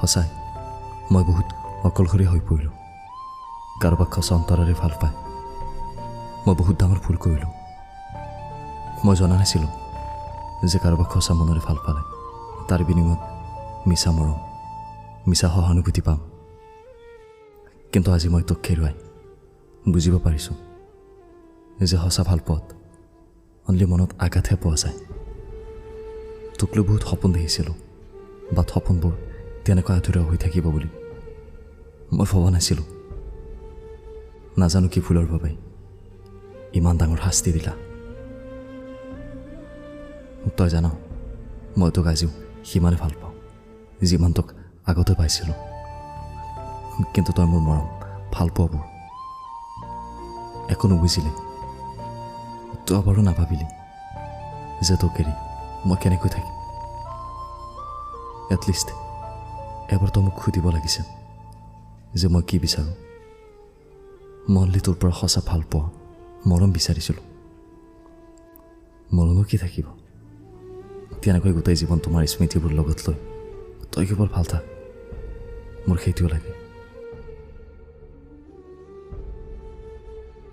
সঁচাই মই বহুত অকলশৰীয়া হৈ পৰিলোঁ। কাৰোবাক সঁচা অন্তৰেৰে ভাল পায় মই বহুত ডাঙৰ ভুল কৰিলোঁ। মই জনা নাছিলোঁ যে কাৰোবাক সঁচা মনেৰে ভাল পালে তাৰ বিনিময়ত মিছা মৰম, মিছা সহানুভূতি পাম। কিন্তু আজি মই তোক হেৰুৱাই বুজিব পাৰিছোঁ যে সঁচা ভাল পোৱাত অনলি মনত আঘাতহে পোৱা যায়। তোক লৈ বহুত সপোন দেখিছিলোঁ, বাট সপোনবোৰ তেনেকৈ আধৰুৱা হৈ থাকিব বুলি মই ভবা নাছিলোঁ। নাজানো কি ভুলৰ বাবে ইমান ডাঙৰ শাস্তি দিলা। তই জান মই তোক আজিও সিমানে ভাল পাওঁ যিমান তোক আগতে পাইছিলোঁ। কিন্তু তই মোৰ মৰম ভাল পোৱাবোৰ একো নুবুজিলি। তই এবাৰো নাভাবিলি যে তোক এৰি মই কেনেকৈ থাকিম। এটলিষ্ট এবাৰ তই মোক সুধিব লাগিছিল যে মই কি বিচাৰোঁ। মই অনলি তোৰ পৰা সঁচা ভাল পোৱা মৰম বিচাৰিছিলোঁ। মৰমো কি থাকিব, তেনেকৈ গোটেই জীৱন তোমাৰ স্মৃতিবোৰ লগত লৈ তই কেৱল ভাল থাক, মোৰ সেইটোও লাগে।